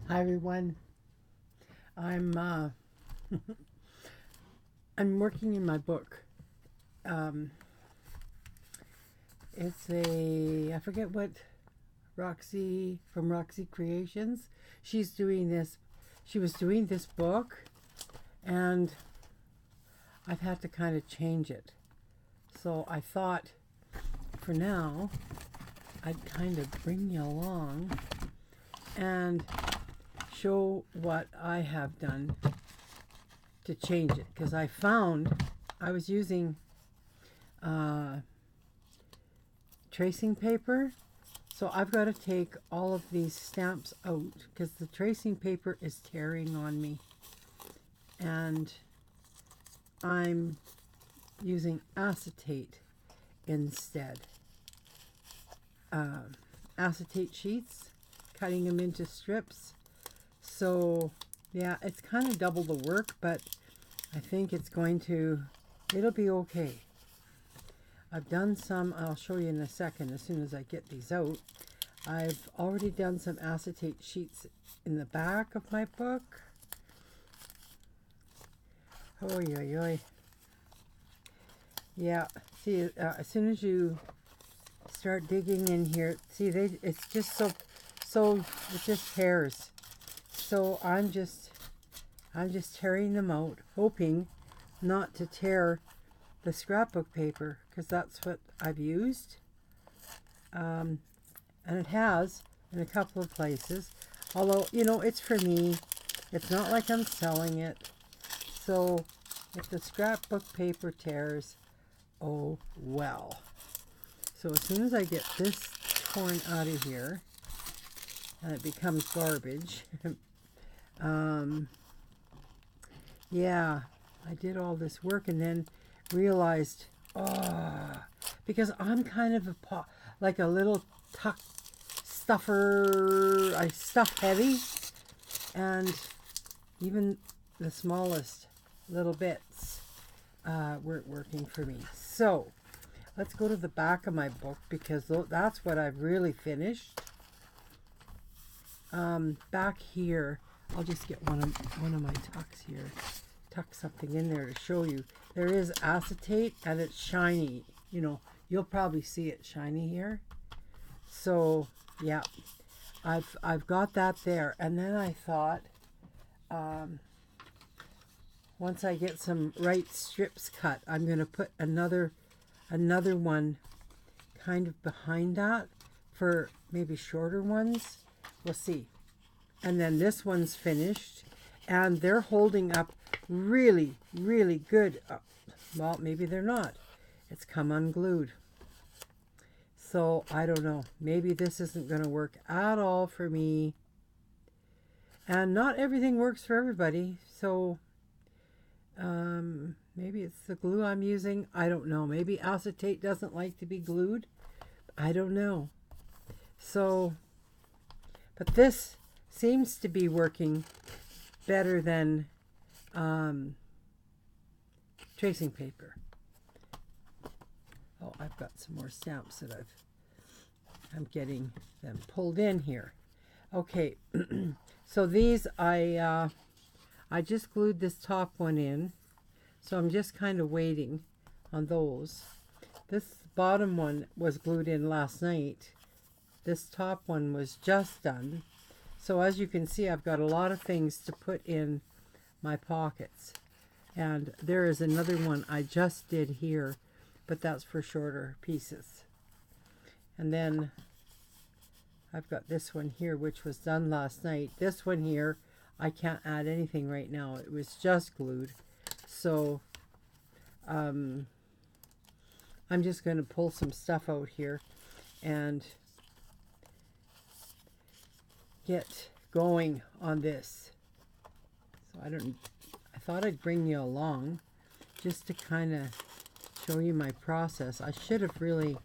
Hi everyone. I'm I'm working in my book. Um, it's I forget what Roxy from Roxy Creations. She's doing this. She was doing this book, and I've had to kind of change it. So I thought, for now, I'd kind of bring you along and show what I have done to change it, because I found I was using tracing paper, so I've got to take all of these stamps out because the tracing paper is tearing on me, and I'm using acetate instead. Acetate sheets, cutting them into strips. So yeah, it's kind of double the work, but I think it'll be okay. I've done some, I'll show you in a second as soon as I get these out. I've already done some acetate sheets in the back of my book. Oh, yeah. Yeah, see, as soon as you start digging in here, see, it's just so it just tears. So I'm just tearing them out, hoping not to tear the scrapbook paper, because that's what I've used. And it has in a couple of places. Although, it's for me. It's not like I'm selling it. So if the scrapbook paper tears, oh well. So as soon as I get this torn out of here, and it becomes garbage, yeah, I did all this work and then realized, because I'm kind of like a little tuck stuffer. I stuff heavy, and even the smallest little bits weren't working for me. So let's go to the back of my book, because that's what I've really finished. Back here, I'll just get one of my tucks here. Tuck something in there to show you. There is acetate, and it's shiny. You'll probably see it shiny here. So yeah, I've got that there. And then I thought, once I get some right strips cut, I'm going to put another one kind of behind that for maybe shorter ones. We'll see. And then this one's finished, and they're holding up really, really good. Well, maybe they're not. It's come unglued. So I don't know. Maybe this isn't going to work at all for me. And not everything works for everybody. So maybe it's the glue I'm using. I don't know. Maybe acetate doesn't like to be glued. I don't know. So, but this seems to be working better than tracing paper. Oh, I've got some more stamps that I'm getting them pulled in here. Okay, so these I just glued this top one in, so I'm just kind of waiting on those. This bottom one was glued in last night. This top one was just done. So as you can see, I've got a lot of things to put in my pockets. And there is another one I just did here, but that's for shorter pieces. And then I've got this one here, which was done last night. This one here, I can't add anything right now. It was just glued. So I'm just going to pull some stuff out here and get going on this. So I thought I'd bring you along just to kind of show you my process. I should have really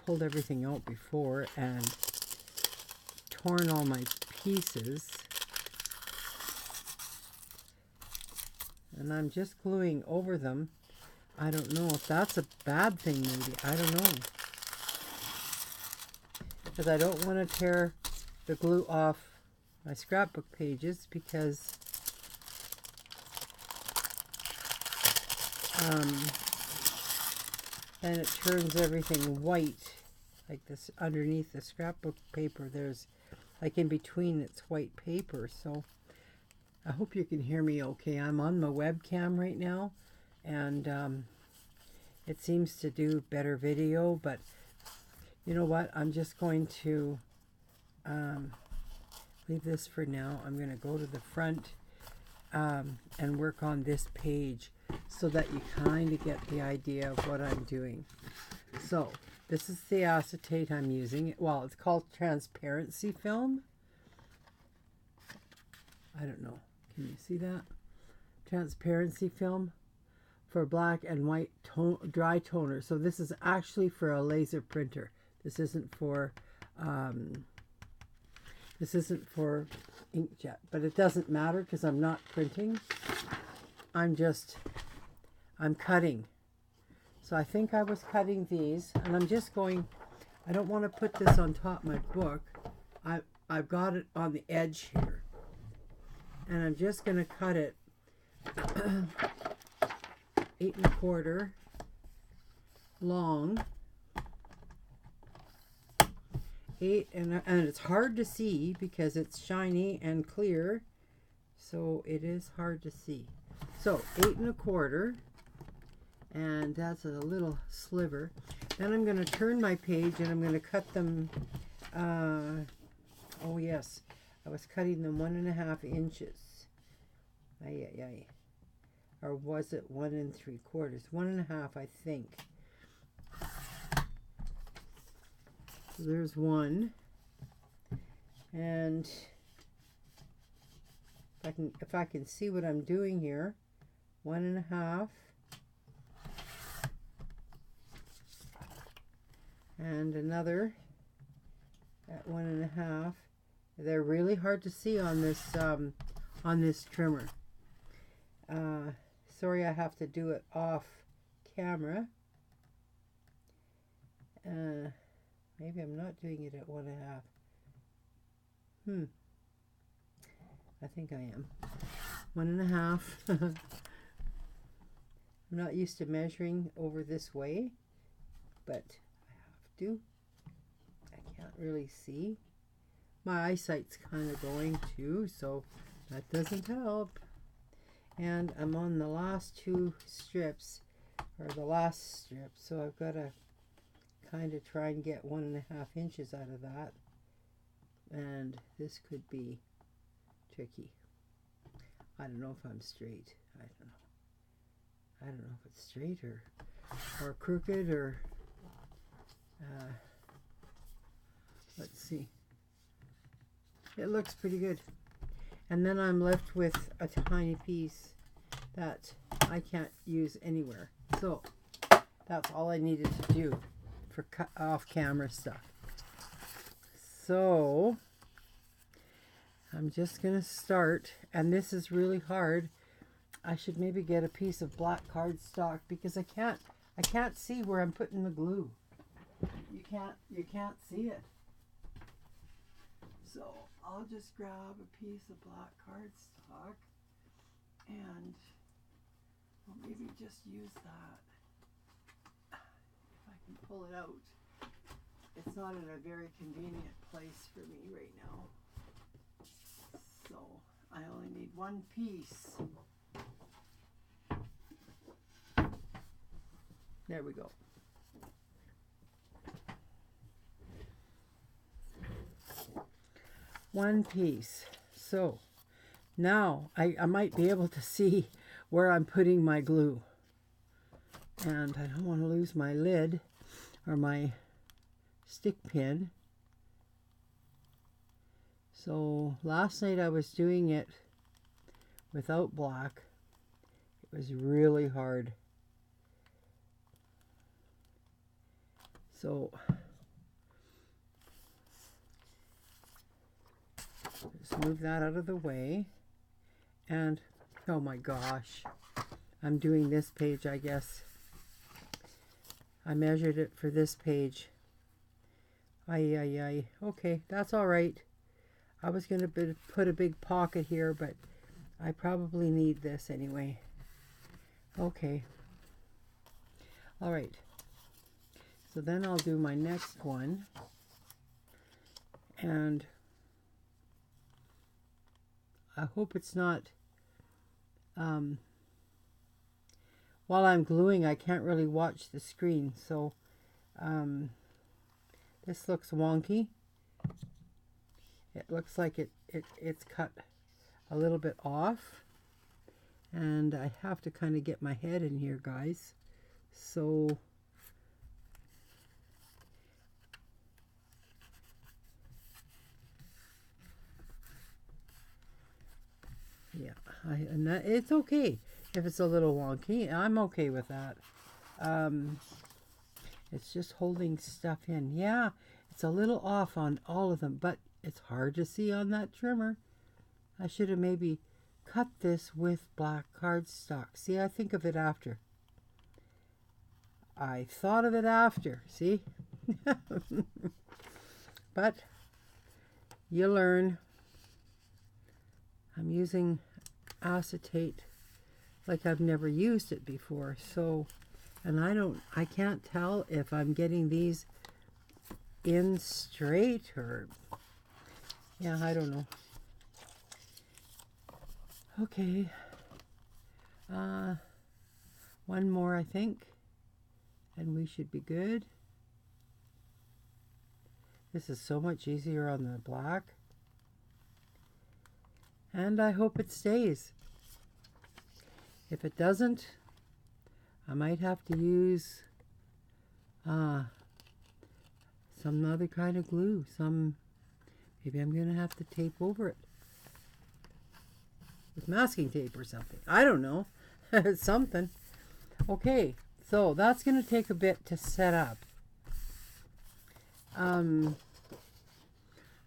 pulled everything out before and torn all my pieces. And I'm just gluing over them. I don't know if that's a bad thing, maybe. I don't know. Because I don't want to tear the glue off my scrapbook pages because then it turns everything white, like this underneath the scrapbook paper. There's like in between it's white paper. So I hope you can hear me okay. I'm on my webcam right now, and it seems to do better video, but you know what? I'm just going to leave this for now. I'm going to go to the front and work on this page so that you kind of get the idea of what I'm doing. So this is the acetate I'm using. Well, it's called transparency film. I don't know. Can you see that? Transparency film for black and white dry toner. So this is actually for a laser printer. This isn't for inkjet, but it doesn't matter because I'm not printing. I'm cutting. So I think I was cutting these, and I'm just going, I don't want to put this on top of my book. I've got it on the edge here, and I'm just going to cut it 8 1/4 long. 8 and it's hard to see because it's shiny and clear, so it is hard to see. So 8 1/4, and that's a little sliver. Then I'm going to turn my page and I'm going to cut them. Oh yes, I was cutting them 1 1/2 inches. Or was it 1 3/4? 1 1/2, I think. So there's one, and if I can see what I'm doing here, 1 1/2, and another at 1 1/2. They're really hard to see on this trimmer. Sorry, I have to do it off camera. Maybe I'm not doing it at 1 1/2. I think I am. 1 1/2. I'm not used to measuring over this way, but I have to. I can't really see. My eyesight's kind of going too, so that doesn't help. And I'm on the last 2 strips, or the last strip, so I've got to kind of try and get 1 1/2 inches out of that, and this could be tricky. I don't know if I'm straight. I don't know if it's straight or crooked or let's see. It looks pretty good. And then I'm left with a tiny piece that I can't use anywhere. So that's all I needed to do for off-camera stuff. So I'm just gonna start, and this is really hard. I should maybe get a piece of black cardstock because I can't see where I'm putting the glue. You can't see it. So I'll just grab a piece of black cardstock and I'll maybe just use that. If I can pull it out. It's not in a very convenient place for me right now. So I only need one piece. There we go. One piece. So now I might be able to see where I'm putting my glue. And I don't want to lose my lid or my stick pin. So last night I was doing it without black. It was really hard. So just move that out of the way. And oh my gosh, I'm doing this page, I guess. I measured it for this page. Okay, that's all right. I was going to put a big pocket here, but I probably need this anyway. Okay. All right. So then I'll do my next one. And I hope it's not, while I'm gluing, I can't really watch the screen. So this looks wonky. It looks like it's cut a little bit off. And I have to kind of get my head in here, guys. So yeah, it's okay if it's a little wonky. I'm okay with that. It's just holding stuff in. Yeah, it's a little off on all of them, but it's hard to see on that trimmer. I should have maybe cut this with black cardstock. See, I think of it after. I thought of it after, see? But you learn. I'm using acetate like I've never used it before. So, and I can't tell if I'm getting these in straight or, yeah, I don't know. Okay. One more, I think, and we should be good. This is so much easier on the black. And I hope it stays. If it doesn't, I might have to use some other kind of glue. Maybe I'm going to have to tape over it with masking tape or something. I don't know. Something. Okay, so that's going to take a bit to set up.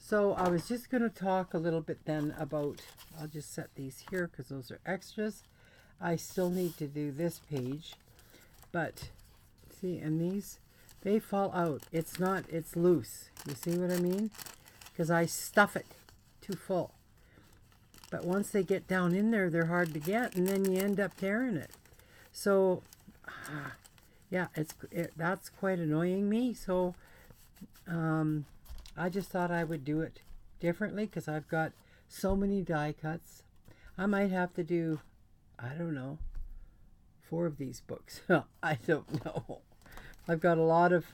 So I was just going to talk a little bit then about, I'll just set these here because those are extras. I still need to do this page, but see, and these, they fall out. It's loose. You see what I mean? Because I stuff it too full. But once they get down in there, they're hard to get, and then you end up tearing it. So, yeah, that's quite annoying me. So, I just thought I would do it differently because I've got so many die cuts. I might have to do, I don't know, 4 of these books. I don't know. I've got a lot of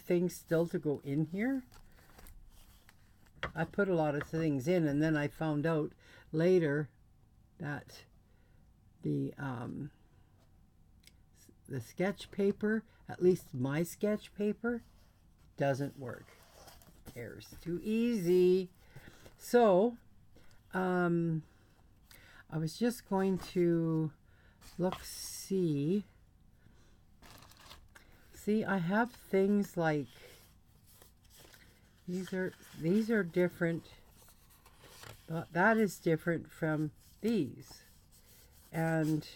things still to go in here. I put a lot of things in, and then I found out later that the sketch paper, at least my sketch paper, doesn't work. It tears too easy. So I was just going to see, I have things like these are different. That is different from these, and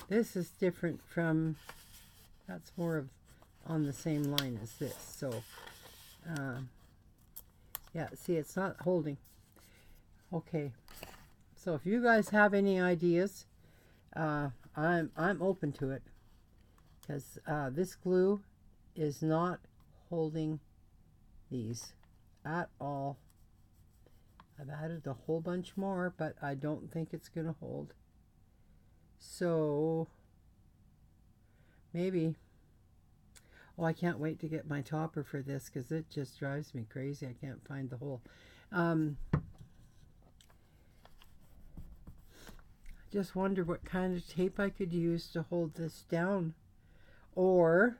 this is different from, that's more of on the same line as this. So yeah, see, it's not holding. Okay, so if you guys have any ideas, I'm open to it, because this glue is not holding these at all. I've added a whole bunch more, but I don't think it's going to hold. So maybe, oh, I can't wait to get my topper for this because it just drives me crazy. I can't find the hole. Just wonder what kind of tape I could use to hold this down. Or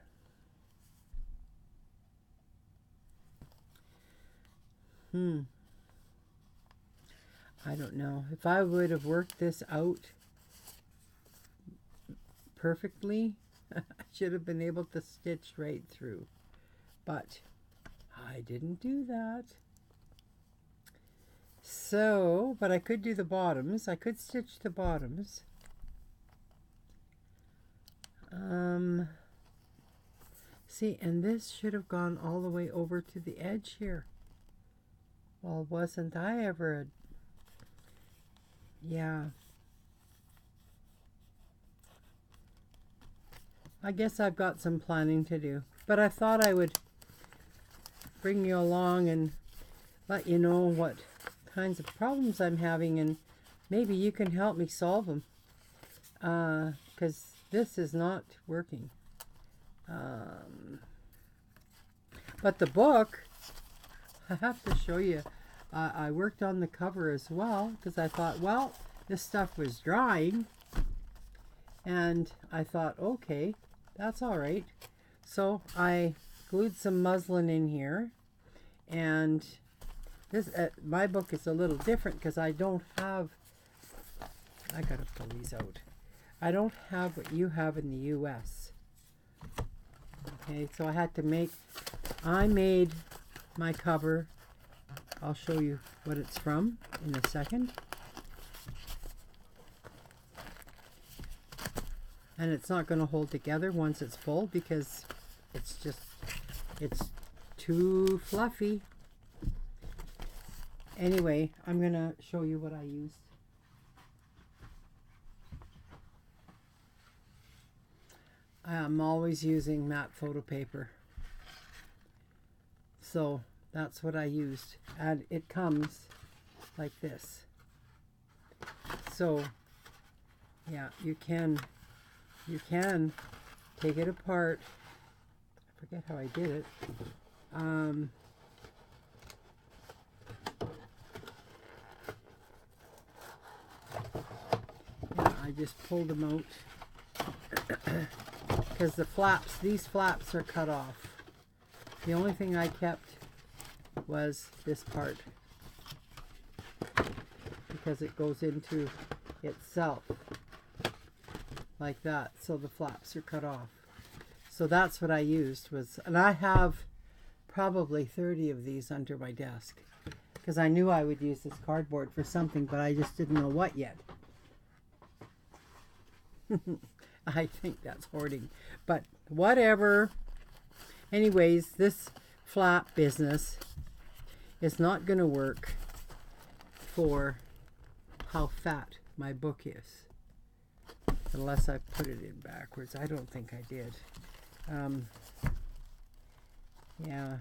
I don't know. If I would have worked this out perfectly, I should have been able to stitch right through. But I didn't do that. So, but I could do the bottoms. I could stitch the bottoms. See, and this should have gone all the way over to the edge here. Well, wasn't I ever yeah. I guess I've got some planning to do. But I thought I would bring you along and let you know what kinds of problems I'm having, and maybe you can help me solve them. Because this is not working. But the book, I have to show you. I worked on the cover as well because I thought, well, this stuff was drying. And I thought, okay, that's all right. So I glued some muslin in here. And this my book is a little different because I don't have, I gotta pull these out. I don't have what you have in the US. Okay, so I made my cover. I'll show you what it's from in a second. And it's not going to hold together once it's full because it's too fluffy. Anyway, I'm going to show you what I used. I'm always using matte photo paper. So that's what I used. And it comes like this. So yeah, you can take it apart. I forget how I did it. Yeah, I just pulled them out because these flaps are cut off. The only thing I kept was this part because it goes into itself like that, so the flaps are cut off. So that's what I used and I have probably 30 of these under my desk because I knew I would use this cardboard for something, but I just didn't know what yet. I think that's hoarding, but whatever. Anyways, this flap business is not going to work for how fat my book is. Unless I put it in backwards. I don't think I did. Yeah.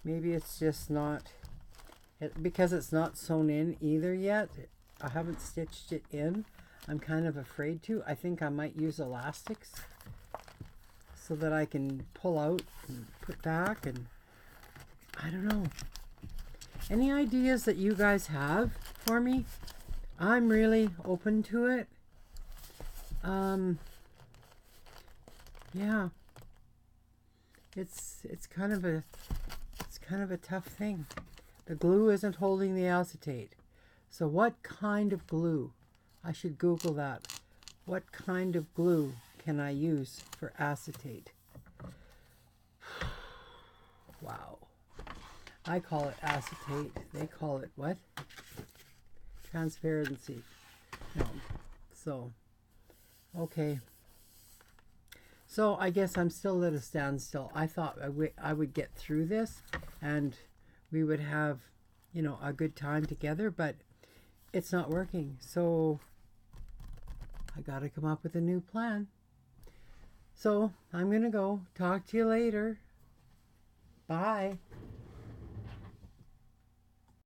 Maybe it's just not... because it's not sewn in either yet. I haven't stitched it in. I'm kind of afraid to. I think I might use elastics so that I can pull out and put back, and I don't know. Any ideas that you guys have for me? I'm really open to it. Yeah. It's kind of a tough thing. The glue isn't holding the acetate. So what kind of glue? I should Google that. What kind of glue can I use for acetate? Wow. I call it acetate. They call it what? Transparency. No. So, okay. So I guess I'm still at a standstill. I thought I would get through this and we would have, you know, a good time together, but it's not working. So I got to come up with a new plan. So I'm going to go. Talk to you later. Bye.